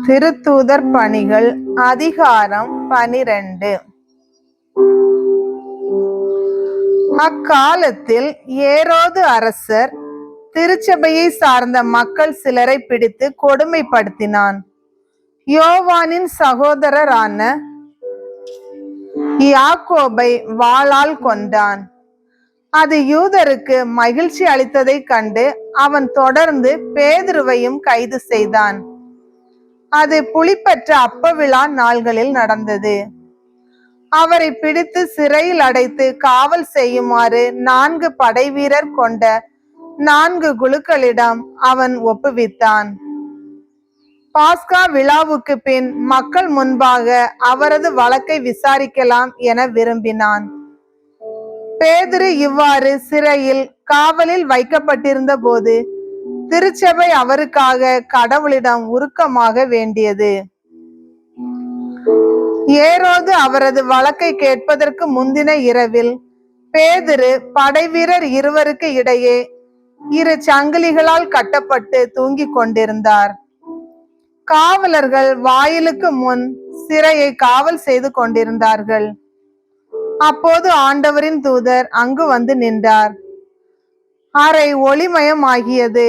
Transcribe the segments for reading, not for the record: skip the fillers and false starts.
திருத்தூதர் பணிகள் அதிகாரம் 12. அக்காலத்தில் ஏரோது அரசர் திருச்சபையை சார்ந்த மக்கள் சிலரை பிடித்து கொடுமைப்படுத்தினான். யோவானின் சகோதரரான யாக்கோபை வாளால் கொண்டான். அது யூதருக்கு மகிழ்ச்சி அளித்ததை கண்டு அவன் தொடர்ந்து பேதுருவையும் கைது செய்தான். அது புளிப்பற்ற அப்ப விழா நாள்களில் நடந்தது. அவரை பிடித்து சிறையில் அடைத்து காவல் செய்யுமாறு 4 படைவீரர் கொண்ட 4 குழுக்களிடம் அவன் ஒப்புவித்தான். பாஸ்கா விழாவுக்கு பின் மக்கள் முன்பாக அவரது வழக்கை விசாரிக்கலாம் என விரும்பினான். பேதுரு இவ்வாறு சிறையில் காவலில் வைக்கப்பட்டிருந்த போது திருச்சபை அவருக்காக கடவுளிடம் உருக்கமாக வேண்டியது. ஏரோது அவரது வழக்கை கேட்பதற்கு முந்தின இரவில் பேதுரு படைவீரர் இருவருக்கு இடையே 2 சங்கிலிகளால் கட்டப்பட்டு தூங்கிக் கொண்டிருந்தார். காவலர்கள் வாயிலுக்கு முன் சிறையை காவல் செய்து கொண்டிருந்தார்கள். அப்போது ஆண்டவரின் தூதர் அங்கு வந்து நின்றார். அறை ஒளிமயமாகியது.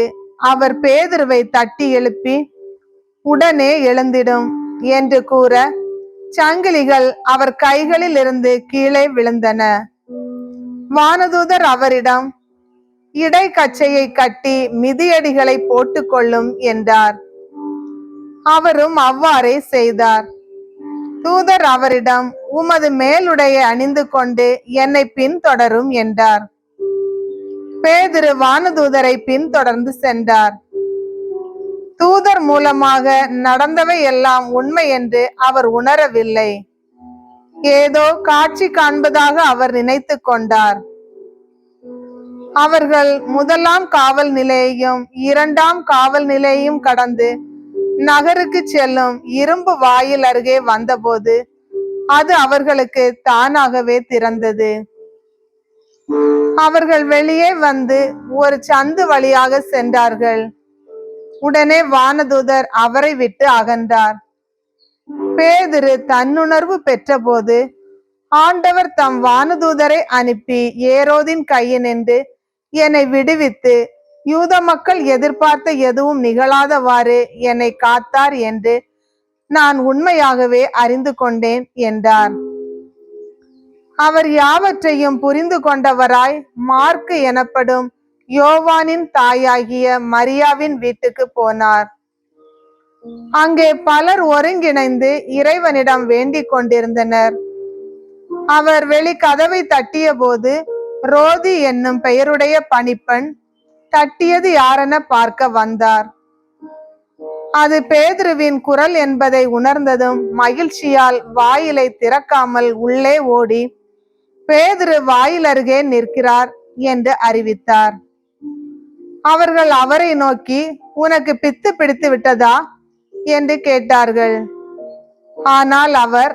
அவர் பேதுருவை தட்டி எழுப்பி, உடனே எழுந்திடும் என்று கூற சங்கிலிகள் அவர் கைகளில் இருந்து கீழே விழுந்தன. வானதூதர் அவரிடம், இடைக்கச்சையை கட்டி மிதியடிகளை போட்டுக்கொள்ளும் என்றார். அவரும் அவ்வாறே செய்தார். தூதர் அவரிடம், உமது மேலுடையை அணிந்து கொண்டு என்னை பின்தொடரும் என்றார். பேதுரு வானதூதரை பின்தொடர்ந்து சென்றார். தூதர் மூலமாக நடந்தவை எல்லாம் உண்மை என்று அவர் உணரவில்லை. ஏதோ காட்சி காண்பதாக அவர் நினைத்து கொண்டார். அவர்கள் 1ஆம் காவல் நிலையையும் 2ஆம் காவல் நிலையையும் கடந்து நகருக்கு செல்லும் இரும்பு வாயில் அருகே வந்தபோது அது அவர்களுக்கு தானாகவே திறந்தது. அவர்கள் வெளியே வந்து ஒரு சந்து வழியாக சென்றார்கள். உடனே வானதூதர் அவரை விட்டு அகன்றார். பேதுரு தன்னுணர்வு பெற்றபோது ஆண்டவர் தம் வானதூதரை அனுப்பி ஏரோதின் கையினின்று என்னை விடுவித்து யூத மக்கள் எதிர்பார்த்த எதுவும் நிகழாதவாறு என்னை காத்தார் என்று நான் உண்மையாகவே அறிந்து கொண்டேன் என்றார். அவர் யாவற்றையும் புரிந்து கொண்டவராய் மார்க்கு எனப்படும் யோவானின் தாயாகிய மரியாவின் வீட்டுக்கு போனார். அங்கே பலர் ஒருங்கிணைந்து இறைவனிடம் வேண்டிக் கொண்டிருந்தனர். அவர் வெளிக்கதவை தட்டிய போது ரோதி என்னும் பெயருடைய பணிப்பெண் தட்டியது யாரென பார்க்க வந்தார். அது பேதுருவின் குரல் என்பதை உணர்ந்ததும் மகிழ்ச்சியால் வாயிலை திறக்காமல் உள்ளே ஓடி, பேதுரு வாயில் அருகே நிற்கிறார் என்று அறிவித்தார். அவர்கள் அவரை நோக்கி, உனக்கு பித்து பிடித்து விட்டதா என்று கேட்டார்கள். ஆனால் அவர்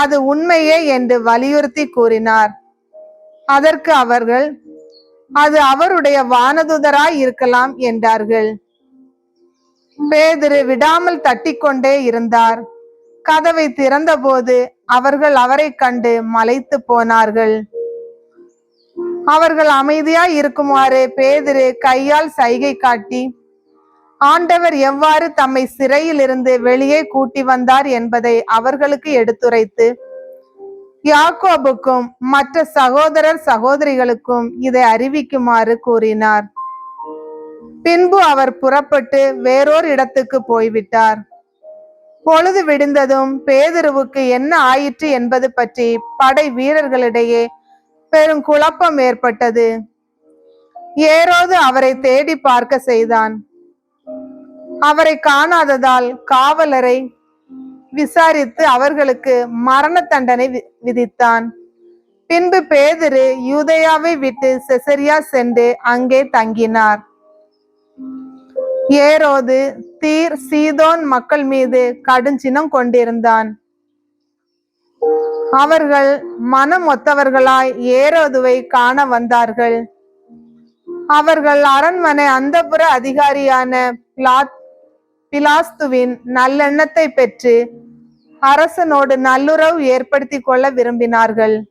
அது உண்மையே என்று வலியுறுத்தி கூறினார். அதற்கு அவர்கள், அது அவருடைய வானதூதராய் இருக்கலாம் என்றார்கள். பேதுரு விடாமல் தட்டிக்கொண்டே இருந்தார். கதவை திறந்தபோது அவர்கள் அவரை கண்டு மலைத்து போனார்கள். அவர்கள் அமைதியாய் இருக்குமாறு பேதுரு கையால் சைகை காட்டி ஆண்டவர் எவ்வாறு தம்மை சிறையில் இருந்து வெளியே கூட்டி வந்தார் என்பதை அவர்களுக்கு எடுத்துரைத்து யாக்கோபுக்கும் மற்ற சகோதரர் சகோதரிகளுக்கும் இதை அறிவிக்குமாறு கூறினார். பின்பு அவர் புறப்பட்டு வேறொரு இடத்துக்கு போய்விட்டார். பொழுது விடிந்ததும் பேதுருவுக்கு என்ன ஆயிற்று என்பது பற்றி படை வீரர்களிடையே பெரும் குழப்பம் ஏற்பட்டது. ஏரோது அவரை தேடி பார்க்க செய்தான். அவரை காணாததால் காவலரை விசாரித்து அவர்களுக்கு மரண தண்டனை விதித்தான். பின்பு பேதுரு யூதேயாவை விட்டு செசரியா சென்று அங்கே தங்கினார். ஏரோது தீர் சீதோன் மக்கள் மீது கடுஞ்சினம் கொண்டிருந்தான். அவர்கள் மனம் ஒத்தவர்களாய் ஏரோதுவை காண வந்தார்கள். அவர்கள் அரண்மனை அந்தப்புற அதிகாரியான பிலாஸ்துவின் நல்லெண்ணத்தை பெற்று அரசனோடு நல்லுறவு ஏற்படுத்திக் கொள்ள விரும்பினார்கள்.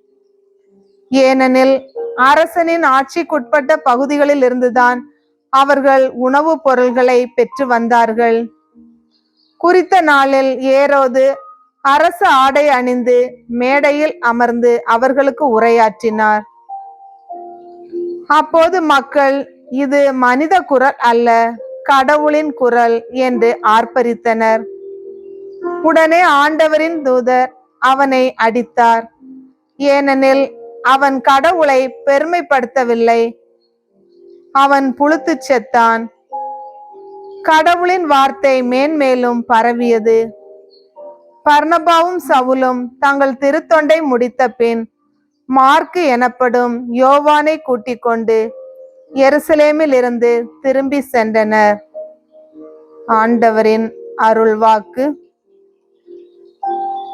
ஏனெனில் அரசனின் ஆட்சிக்குட்பட்ட பகுதிகளில் இருந்துதான் அவர்கள் உணவுப் பொருள்களை பெற்று வந்தார்கள். குறித்த நாளில் ஏரோது அரச ஆடை அணிந்து மேடையில் அமர்ந்து அவர்களுக்கு உரையாற்றினார். அப்போது மக்கள், இது மனித குரல் அல்ல, கடவுளின் குரல் என்று ஆர்ப்பரித்தனர். உடனே ஆண்டவரின் தூதர் அவனை அடித்தார். ஏனெனில் அவன் கடவுளை பெருமைப்படுத்தவில்லை. அவன் புழுத்துச் செத்தான். கடவுளின் வார்த்தை மேன்மேலும் பரவியது. பர்னபாவும் சவுலும் தங்கள் திருத்தொண்டை முடித்த பின் மார்க்கு எனப்படும் யோவானை கூட்டிக் கொண்டு எருசலேமில் இருந்து திரும்பி சென்றனர். ஆண்டவரின் அருள்வாக்கு.